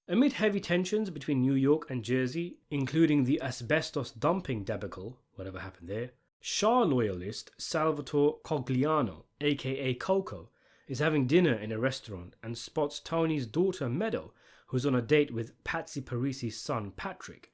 Amid heavy tensions between New York and Jersey, including the asbestos dumping debacle, whatever happened there, Shah loyalist Salvatore Cogliano, aka Coco, is having dinner in a restaurant and spots Tony's daughter Meadow, who's on a date with Patsy Parisi's son Patrick.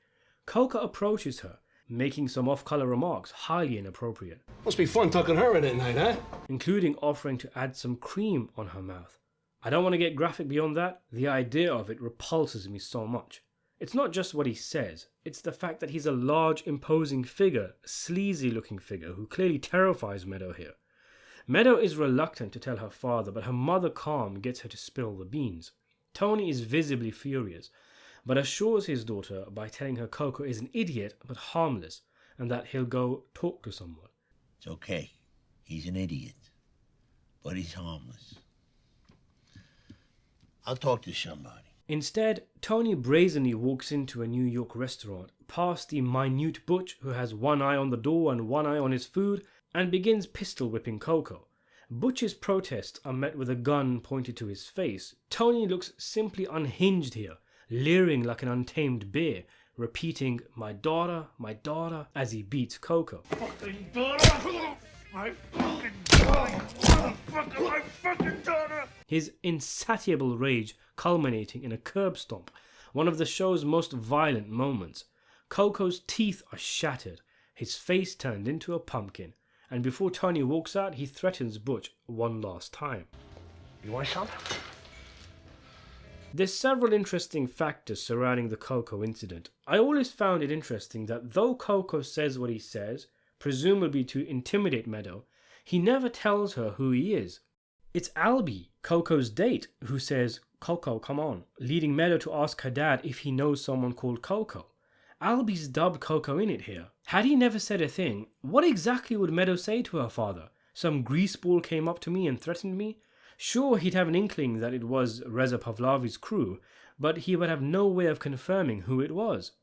Coco approaches her, making some off-color remarks highly inappropriate. Must be fun tucking her in at night, huh? Including offering to add some cream on her mouth. I don't want to get graphic beyond that. The idea of it repulses me so much. It's not just what he says, it's the fact that he's a large, imposing figure, a sleazy-looking figure who clearly terrifies Meadow here. Meadow is reluctant to tell her father, but her mother calm gets her to spill the beans. Tony is visibly furious, but assures his daughter by telling her Coco is an idiot but harmless, and that he'll go talk to someone. It's okay. He's an idiot, but he's harmless. I'll talk to somebody. Instead, Tony brazenly walks into a New York restaurant, past the minute Butch who has one eye on the door and one eye on his food, and begins pistol whipping Coco. Butch's protests are met with a gun pointed to his face. Tony looks simply unhinged here, leering like an untamed bear, repeating, my daughter, as he beats Coco. Fucking daughter! My fucking daughter! Motherfucker, my fucking daughter! His insatiable rage culminating in a curb stomp, one of the show's most violent moments. Coco's teeth are shattered, his face turned into a pumpkin, and before Tony walks out, he threatens Butch one last time. You want some? There's several interesting factors surrounding the Coco incident. I always found it interesting that though Coco says what he says, presumably to intimidate Meadow, he never tells her who he is. It's Albie, Coco's date, who says, Coco, come on, leading Meadow to ask her dad if he knows someone called Coco. Albie's dubbed Coco in it here. Had he never said a thing, what exactly would Meadow say to her father? Some greaseball came up to me and threatened me? Sure, he'd have an inkling that it was Reza Pahlavi's crew, but he would have no way of confirming who it was.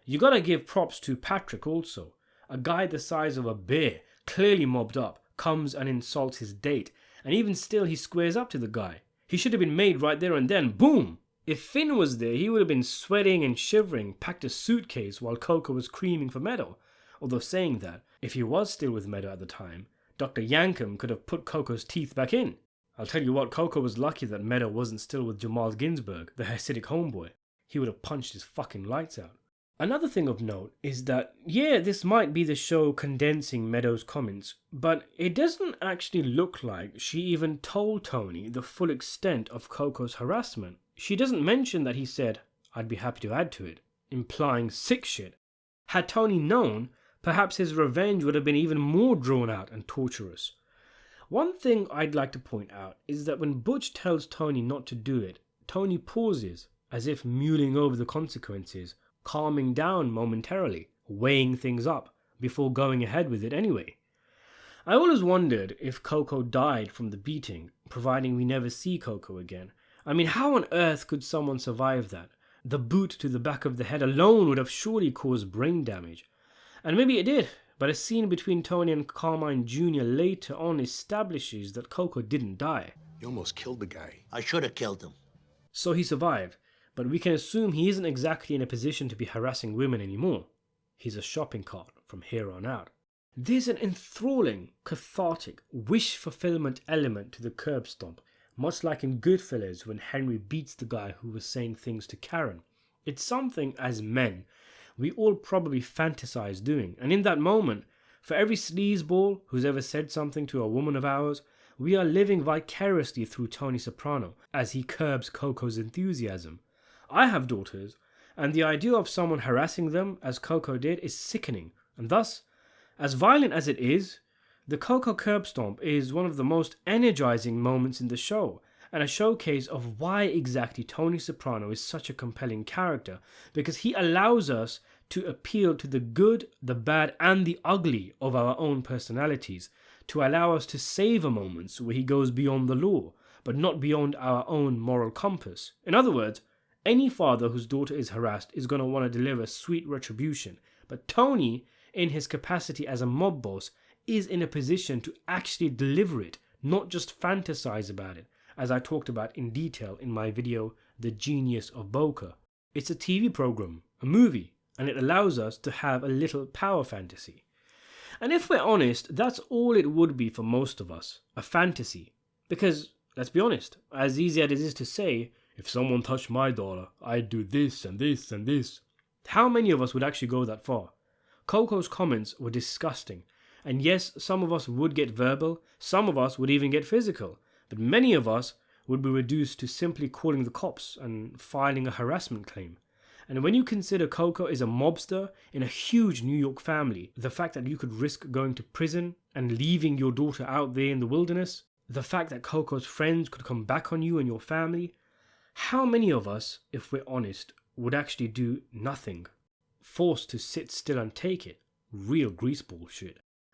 You gotta give props to Patrick also. A guy the size of a bear, clearly mobbed up, comes and insults his date, and even still he squares up to the guy. He should have been made right there and then, boom! If Finn was there, he would have been sweating and shivering, packed a suitcase while Coco was screaming for Meadow. Although saying that, if he was still with Meadow at the time, Dr. Yankum could have put Coco's teeth back in. I'll tell you what, Coco was lucky that Meadow wasn't still with Jamal Ginsburg, the Hasidic homeboy. He would have punched his fucking lights out. Another thing of note is that, yeah, this might be the show condensing Meadow's comments, but it doesn't actually look like she even told Tony the full extent of Coco's harassment. She doesn't mention that he said, I'd be happy to add to it, implying sick shit. Had Tony known, perhaps his revenge would have been even more drawn out and torturous. One thing I'd like to point out is that when Butch tells Tony not to do it, Tony pauses, as if mulling over the consequences, calming down momentarily, weighing things up, before going ahead with it anyway. I always wondered if Coco died from the beating, providing we never see Coco again. I mean, how on earth could someone survive that? The boot to the back of the head alone would have surely caused brain damage. And maybe it did, but a scene between Tony and Carmine Jr. later on establishes that Coco didn't die. You almost killed the guy. I should have killed him. So he survived, but we can assume he isn't exactly in a position to be harassing women anymore. He's a shopping cart from here on out. There's an enthralling, cathartic, wish fulfillment element to the curb stomp, much like in Goodfellas when Henry beats the guy who was saying things to Karen. It's something, as men, we all probably fantasize doing, and in that moment, for every sleazeball who's ever said something to a woman of ours, we are living vicariously through Tony Soprano as he curbs Coco's enthusiasm. I have daughters, and the idea of someone harassing them, as Coco did, is sickening, and thus, as violent as it is, the Coco curb stomp is one of the most energizing moments in the show, and a showcase of why exactly Tony Soprano is such a compelling character, because he allows us to appeal to the good, the bad, and the ugly of our own personalities, to allow us to savor moments where he goes beyond the law, but not beyond our own moral compass. In other words, any father whose daughter is harassed is going to want to deliver sweet retribution, but Tony, in his capacity as a mob boss, is in a position to actually deliver it, not just fantasize about it. as I talked about in detail in my video, The Genius of Boca. It's a TV program, a movie, and it allows us to have a little power fantasy. And if we're honest, that's all it would be for most of us, a fantasy. Because, let's be honest, as easy as it is to say, if someone touched my daughter, I'd do this and this and this. How many of us would actually go that far? Coco's comments were disgusting. And yes, some of us would get verbal, some of us would even get physical, but many of us would be reduced to simply calling the cops and filing a harassment claim. And when you consider Coco is a mobster in a huge New York family, the fact that you could risk going to prison and leaving your daughter out there in the wilderness, the fact that Coco's friends could come back on you and your family, how many of us, if we're honest, would actually do nothing? Forced to sit still and take it? Real greaseball shit.